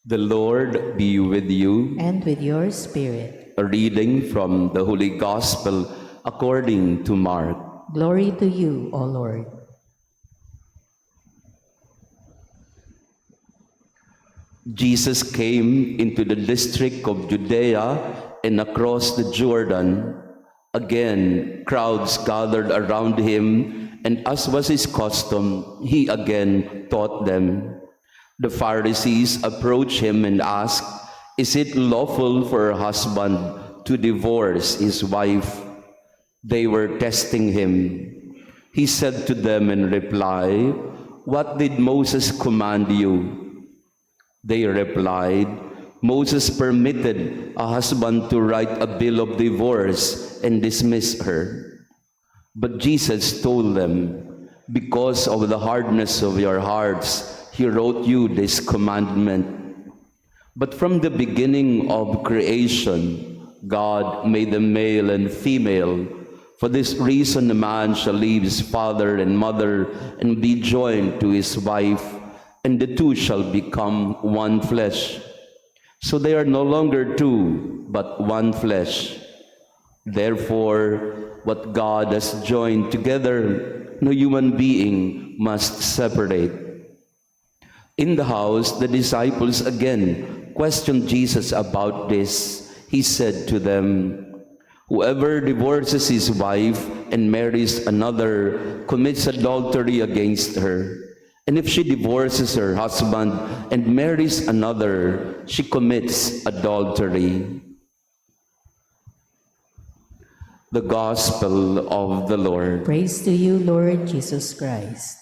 The Lord be with you. And with your spirit. A reading from the Holy Gospel according to Mark. Glory to you, O Lord. Jesus came into the district of Judea and across the Jordan. Again, crowds gathered around him, and as was his custom, he again taught them. The Pharisees approached him and asked, "Is it lawful for a husband to divorce his wife?" They were testing him. He said to them in reply, "What did Moses command you?" They replied, "Moses permitted a husband to write a bill of divorce and dismiss her." But Jesus told them, "Because of the hardness of your hearts, he wrote you this commandment. But from the beginning of creation, God made them male and female. For this reason, a man shall leave his father and mother and be joined to his wife, and the two shall become one flesh. So they are no longer two, but one flesh. Therefore, what God has joined together, no human being must separate." In the house, the disciples again questioned Jesus about this. He said to them, "Whoever divorces his wife and marries another commits adultery against her. And if she divorces her husband and marries another, she commits adultery." The Gospel of the Lord. Praise to you, Lord Jesus Christ.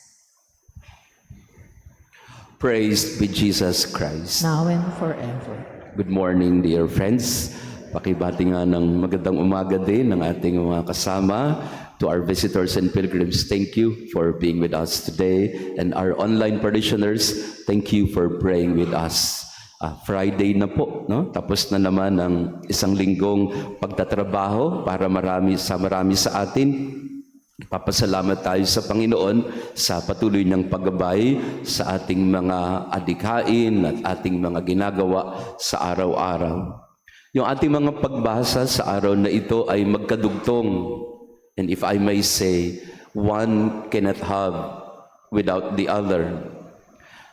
Praise be Jesus Christ. Now and forever. Good morning, dear friends. Pakibati nga ng magandang umaga din ng ating mga kasama. To our visitors and pilgrims, thank you for being with us today. And our online parishioners, thank you for praying with us. Friday na po, no? Tapos na naman ang isang linggong pagtatrabaho para marami sa atin. Papasalamat tayo sa Panginoon sa patuloy niyang paggabay sa ating mga adhikain at ating mga ginagawa sa araw-araw. Yung ating mga pagbasa sa araw na ito ay magkadugtong. And if I may say, one cannot have without the other.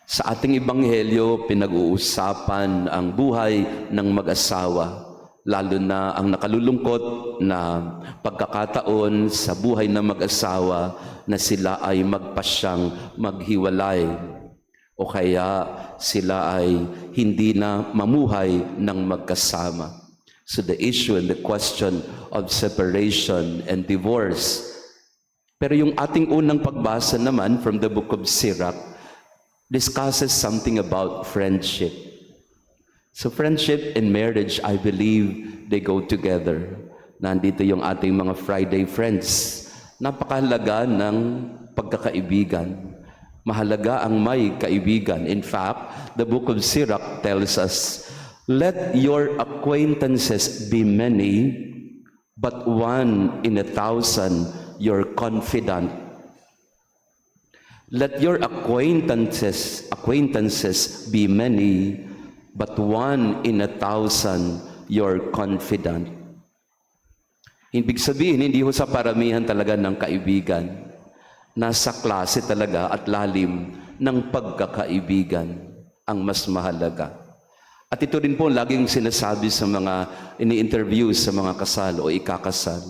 Sa ating ebanghelyo, pinag-uusapan ang buhay ng mag-asawa, lalo na ang nakalulungkot na pagkakataon sa buhay ng mag-asawa na sila ay magpasyang maghiwalay o kaya sila ay hindi na mamuhay ng magkasama. So the issue and the question of separation and divorce. Pero yung ating unang pagbasa naman from the book of Sirach discusses something about friendship. So friendship and marriage, I believe, they go together. Nandito yung ating mga Friday friends. Napakahalaga ng pagkakaibigan. Mahalaga ang may kaibigan. In fact, the book of Sirach tells us, "Let your acquaintances be many, but one in 1,000 your confidant." Let your acquaintances be many, but one in 1,000 your confidant. Ibig sabihin, hindi ho sa paramihan talaga ng kaibigan. Nasa klase talaga at lalim ng pagkakaibigan ang mas mahalaga. At ito rin po laging sinasabi sa mga ini-interview sa mga kasal o ikakasal.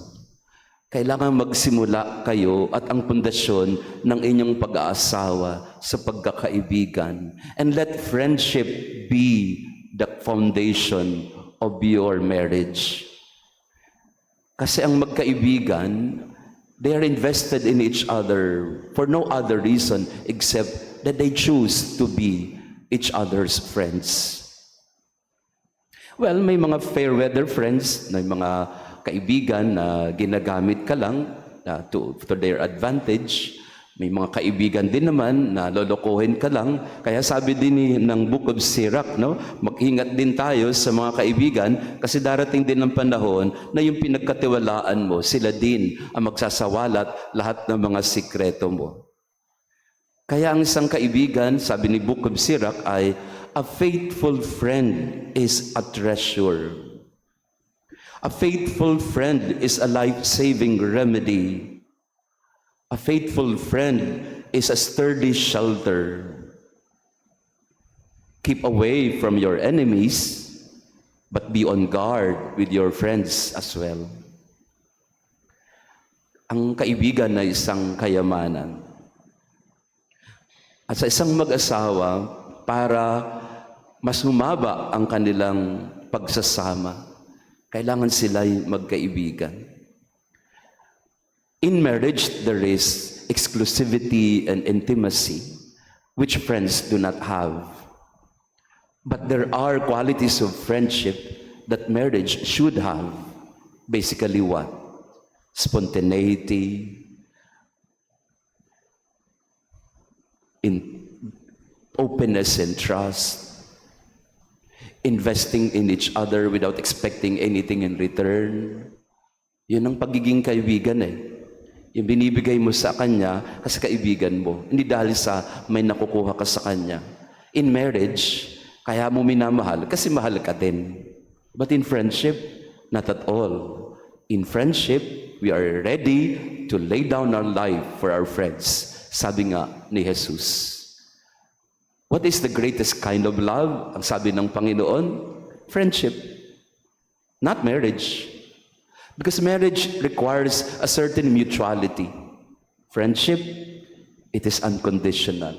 Kailangan magsimula kayo at ang pundasyon ng inyong pag-aasawa sa pagkakaibigan. And let friendship be the foundation of your marriage. Kasi ang magkaibigan, they are invested in each other for no other reason except that they choose to be each other's friends. Well, may mga fair weather friends, may mga kaibigan na ginagamit ka lang to their advantage. May mga kaibigan din naman na lolokohin ka lang. Kaya sabi din ng Book of Sirach, no? Mag-ingat din tayo sa mga kaibigan kasi darating din ang panahon na yung pinagkatiwalaan mo, sila din ang magsasawalat lahat ng mga sikreto mo. Kaya ang isang kaibigan, sabi ni Book of Sirach, ay A faithful friend is a treasure. A faithful friend is a life-saving remedy. A faithful friend is a sturdy shelter. Keep away from your enemies, but be on guard with your friends as well. Ang kaibigan na isang kayamanan. At sa isang mag-asawa, para mas humaba ang kanilang pagsasama, kailangan sila'y magkaibigan. In marriage, there is exclusivity and intimacy, which friends do not have. But there are qualities of friendship that marriage should have. Basically what? Spontaneity, in openness and trust, investing in each other without expecting anything in return. Yun ang pagiging kaibigan eh. Yung binibigay mo sa kanya kasi kaibigan mo. Hindi dahil sa may nakukuha ka sa kanya. In marriage, kaya mo minamahal kasi mahal ka din. But in friendship, not at all. In friendship, we are ready to lay down our life for our friends. Sabi nga ni Jesus. What is the greatest kind of love? Ang sabi ng Panginoon, friendship, not marriage. Because marriage requires a certain mutuality. Friendship, it is unconditional.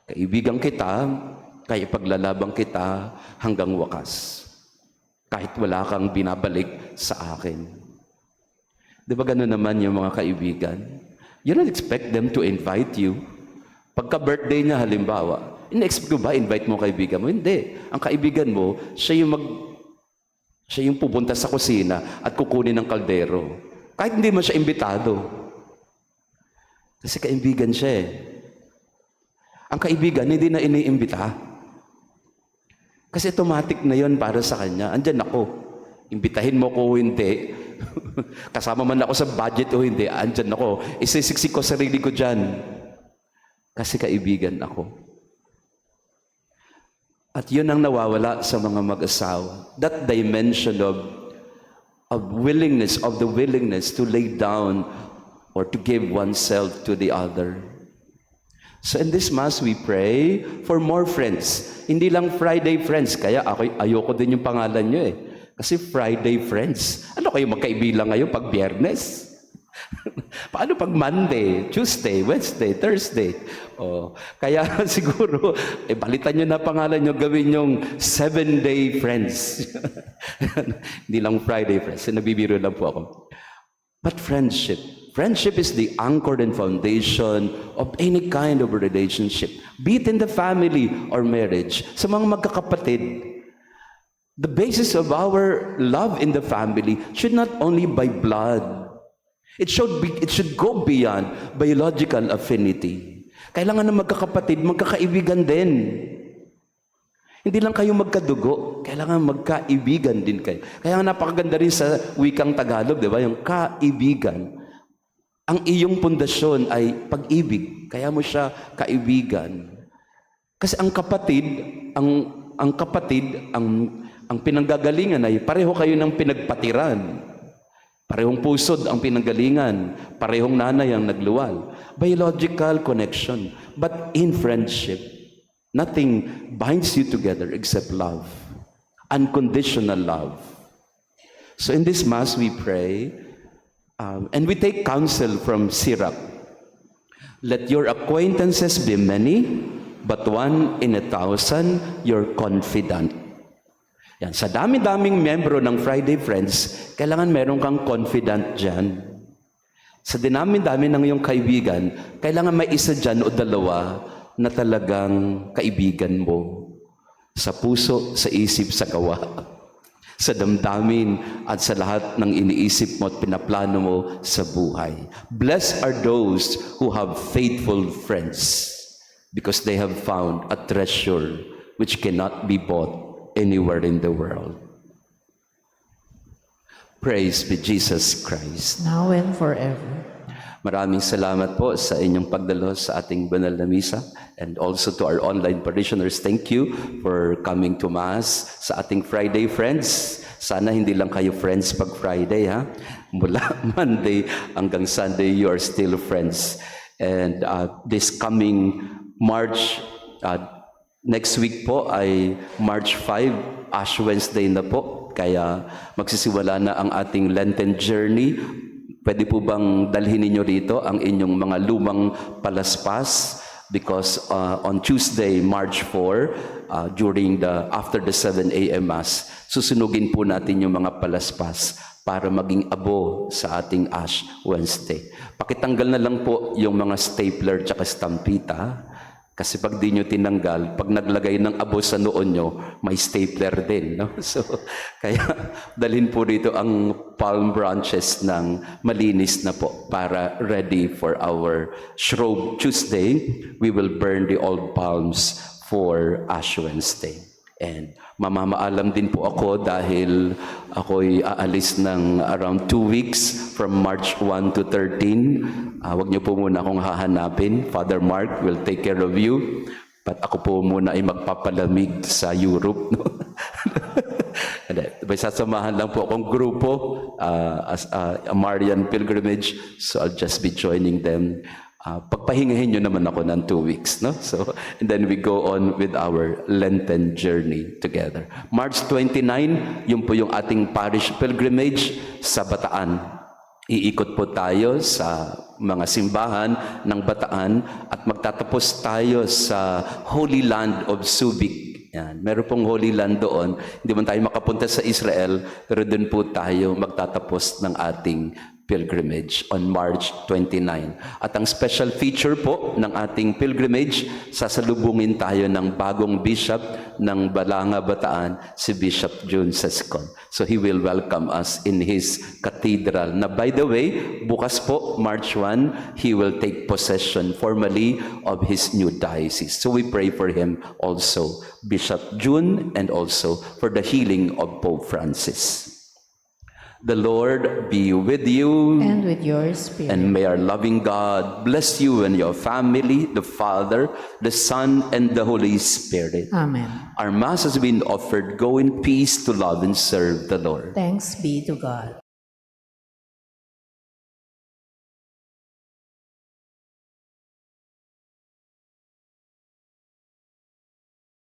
Kaibigan kita, kaya paglalabang kita hanggang wakas. Kahit wala kang binabalik sa akin. Di ba gano'n naman yung mga kaibigan? You don't expect them to invite you. Pagka-birthday niya halimbawa, in-expect ko ba invite mo kaibigan mo? Hindi. Ang kaibigan mo, siya yung pupunta sa kusina at kukunin ng kaldero. Kahit hindi mo siya imbitado. Kasi kaibigan siya eh. Ang kaibigan, hindi na iniimbita. Kasi automatic na yon para sa kanya. Andyan ako. Imbitahin mo ko o hindi. Kasama man ako sa budget o hindi, andyan ako. Isisiksik ko sarili ko dyan. Kasi kaibigan ako. At yun ang nawawala sa mga mag-asawa. That dimension of willingness, of the willingness to lay down or to give oneself to the other. So in this Mass, we pray for more friends. Hindi lang Friday friends, kaya ayoko din yung pangalan nyo eh. Kasi Friday friends. Ano kayo magkaibilang ngayon pag Biyernes? Paano pag Monday, Tuesday, Wednesday, Thursday? Kaya siguro, balitan nyo na pangalan nyo, gawin yung 7-day friends. Hindi lang Friday friends. Nabibiro lang po ako. But friendship. Friendship is the anchor and foundation of any kind of relationship. Be it in the family or marriage. Sa mga magkakapatid, the basis of our love in the family should not only by blood. It should go beyond biological affinity. Kailangan ng magkakapatid, magkakaibigan din. Hindi lang kayo magkadugo, kailangan magkaibigan din kayo. Kaya napakaganda rin sa wikang Tagalog, di ba? Yung kaibigan. Ang iyong pundasyon ay pag-ibig, kaya mo siya kaibigan. Kasi ang pinanggagalingan ay pareho kayo ng pinagpatiran. Parehong pusod ang pinanggalingan, parehong nanay ang nagluwal. Biological connection. But in friendship, nothing binds you together except love. Unconditional love. So in this Mass, we pray, and we take counsel from Sirach. Let your acquaintances be many, but one in 1,000 your confidant. Yan. Sa dami-daming membro ng Friday Friends, kailangan meron kang confidant dyan. Sa dinami-dami ng iyong kaibigan, kailangan may isa dyan o dalawa na talagang kaibigan mo. Sa puso, sa isip, sa gawa. Sa damdamin at sa lahat ng iniisip mo at pinaplano mo sa buhay. Blessed are those who have faithful friends because they have found a treasure which cannot be bought anywhere in the world. Praise be Jesus Christ. Now and forever. Maraming salamat po sa inyong pagdalo sa ating banal na misa, and also to our online parishioners, thank you for coming to Mass sa ating Friday friends. Sana hindi lang kayo friends pag Friday, ha? Mula Monday hanggang Sunday, you are still friends. And this coming March, next week po ay March 5, Ash Wednesday na po. Kaya magsisimula na ang ating Lenten journey. Pwede po bang dalhin ninyo rito ang inyong mga lumang palaspas? Because on Tuesday, March 4, after the 7 a.m. Mass, susunugin po natin yung mga palaspas para maging abo sa ating Ash Wednesday. Pakitanggal na lang po yung mga stapler tsaka stampita. Kasi pag di nyo tinanggal, pag naglagay ng abo sa noon nyo, may stapler din. No? So, kaya dalhin po rito ang palm branches ng malinis na po para ready for our Shrove Tuesday. We will burn the old palms for Ash Wednesday. And mamamaalam din po ako dahil ako'y aalis ng around 2 weeks from March 1 to 13. Huwag niyo po muna akong hahanapin. Father Mark will take care of you. But ako po muna ay magpapalamig sa Europe. No? May sasamahan lang po akong grupo as a Marian pilgrimage. So I'll just be joining them. Pagpahingahin nyo naman ako ng 2 weeks, no? So, and then we go on with our Lenten journey together. March 29, yun po yung ating parish pilgrimage sa Bataan. Iikot po tayo sa mga simbahan ng Bataan at magtatapos tayo sa Holy Land of Subic. Yan. Meron pong Holy Land doon. Hindi man tayo makapunta sa Israel, pero doon po tayo magtatapos ng ating pilgrimage on March 29. At ang special feature po ng ating pilgrimage, sasalubungin tayo ng bagong bishop ng Balanga, Bataan, si Bishop June Sescon. So he will welcome us in his cathedral. Na by the way, bukas po, March 1, he will take possession formally of his new diocese. So we pray for him also, Bishop June, and also for the healing of Pope Francis. The Lord be with you. And with your spirit. And may our loving God bless you and your family, the Father, the Son, and the Holy Spirit. Amen. Our Mass has been offered. Go in peace to love and serve the Lord. Thanks be to God.